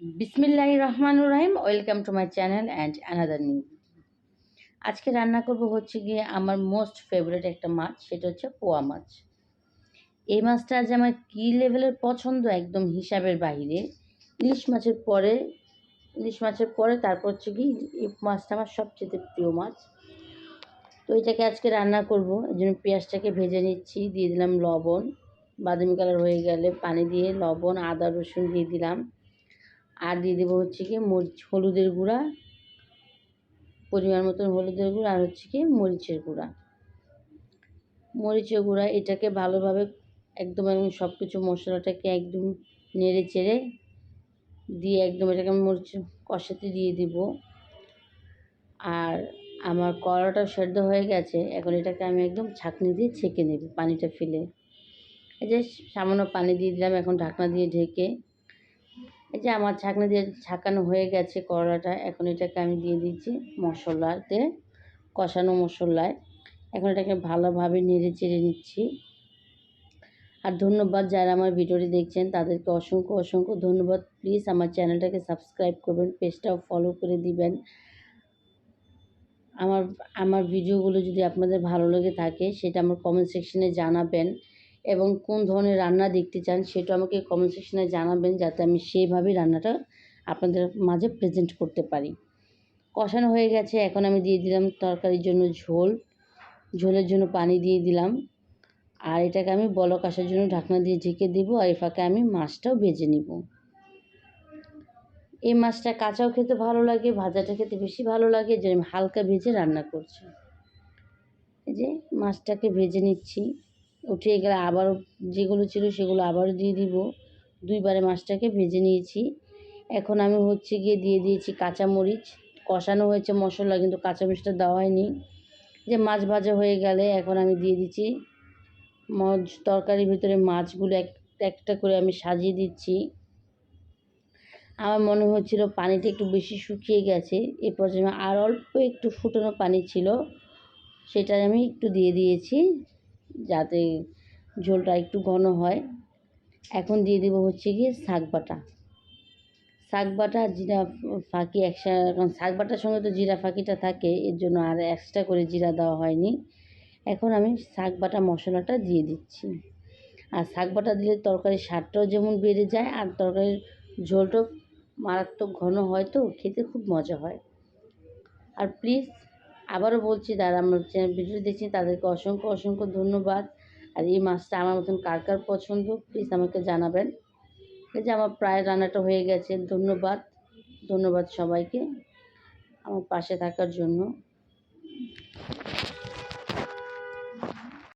বিসমিল্লাহির রহমানির রহিম। Welcome to my channel and another new. আজকে রান্না করব হচ্ছে গিয়ে আমার মোস্ট ফেভারিট একটা মাছ, সেটা হচ্ছে পোয়া মাছ। এই মাছটা আজ আমার কী লেভেলের পছন্দ, একদম হিসাবের বাইরে। ইলিশ মাছের পরে তারপর হচ্ছে কি এই মাছটা আমার সবচেয়ে প্রিয় মাছ। তো এটাকে আজকে রান্না করব, এই জন্য পেঁয়াজটাকে ভেজে নিচ্ছি, দিয়ে দিলাম লবণ, বাদামি কালার হয়ে গেলে পানি দিয়ে লবণ আদা রসুন দিয়ে দিলাম, আর দিয়ে দেবো হচ্ছে কি হলুদের গুঁড়া, পরিমাণ মতন হলুদের গুঁড়া, আর হচ্ছে কি মরিচের গুঁড়া। এটাকে ভালোভাবে একদম আমি সব কিছু মশলাটাকে একদম নেড়ে চেড়ে দিয়ে একদম এটাকে আমি মরিচ কষাতে দিয়ে দিব। আর আমার কড়াটা সেদ্ধ হয়ে গেছে, এখন এটাকে আমি একদম ছাঁকনি দিয়ে ছেঁকে নেব পানিটা ফেলে। এই যে সামান্য পানি দিয়ে দিলাম, এখন ঢাকনা দিয়ে ঢেকে। এই যে আমার ছাঁকনি দিয়ে ছাঁকানো হয়ে গেছে কড়াটা, এখন এটাকে আমি দিয়ে দিচ্ছি মশলাতে, কষানো মশলায়। এখন এটাকে ভালোভাবে নেড়ে চেড়ে নিচ্ছি। আর ধন্যবাদ যারা আমার ভিডিওটি দেখছেন, তাদেরকে অসংখ্য অসংখ্য ধন্যবাদ। প্লিজ আমার চ্যানেলটাকে সাবস্ক্রাইব করবেন, পেজটাও ফলো করে দিবেন। আমার আমার ভিডিওগুলো যদি আপনাদের ভালো লেগে থাকে, সেটা আমার কমেন্ট সেকশনে জানাবেন, এবং কোন ধরনের রান্না দেখতে চান সেটা আমাকে কমেন্ট সেকশনে জানাবেন, যাতে আমি সেইভাবেই রান্নাটা আপনাদের মাঝে প্রেজেন্ট করতে পারি। কষানো হয়ে গেছে, এখন আমি দিয়ে দিলাম তরকারির জন্য ঝোলের জন্য পানি দিয়ে দিলাম। আর এটাকে আমি বলক আসার জন্য ঢাকনা দিয়ে ঢেকে দেবো, আর এই ফাঁকে আমি মাছটাও ভেজে নিব। এই মাছটা কাঁচাও খেতে ভালো লাগে, ভাজাটা খেতে বেশি ভালো লাগে, যে আমি হালকা ভেজে রান্না করছি। এই যে মাছটাকে ভেজে নিচ্ছি, উঠিয়ে গেলে আবারও যেগুলো ছিল সেগুলো আবারও দিয়ে দিব। দুইবারে মাছটাকে ভেজে নিয়েছি। এখন আমি হচ্ছে গিয়ে দিয়ে দিয়েছি কাঁচামরিচ। কষানো হয়েছে মশলা, কিন্তু কাঁচামরিচটা দেওয়া হয়নি। যে মাছ ভাজা হয়ে গেলে এখন আমি দিয়ে দিচ্ছি তরকারির ভিতরে মাছগুলো একটা করে আমি সাজিয়ে দিচ্ছি। আমার মনে হচ্ছিল পানিটা একটু বেশি শুকিয়ে গেছে, এ পর্যায়ে আর অল্প একটু ফুটানো পানি ছিল, সেটা আমি একটু দিয়ে দিয়েছি যাতে ঝোলটা একটু ঘন হয়। এখন দিয়ে দেবো হচ্ছে গিয়ে শাক বাটা জিরা ফাঁকি একসাথে, কারণ শাক বাটার সঙ্গে তো জিরা ফাঁকিটা থাকে, এর জন্য আর এক্সট্রা করে জিরা দেওয়া হয়নি। এখন আমি শাক বাটা মশলাটা দিয়ে দিচ্ছি। আর শাক বাটা দিলে তরকারির স্বাদটাও যেমন বেড়ে যায়, আর তরকারির ঝোলটাও মারাত্মক ঘন হয়, তো খেতে খুব মজা হয়। আর প্লিজ আবারও বলছি, যারা আমার ভিডিও দেখছেন তাদেরকে অসংখ্য অসংখ্য ধন্যবাদ। আর এই মাছটা আমার মতন কার কার পছন্দ প্লিজ আমাকে জানাবেন। এই যে আমার প্রায় রান্নাটা হয়ে গেছে। ধন্যবাদ সবাইকে আমার পাশে থাকার জন্য।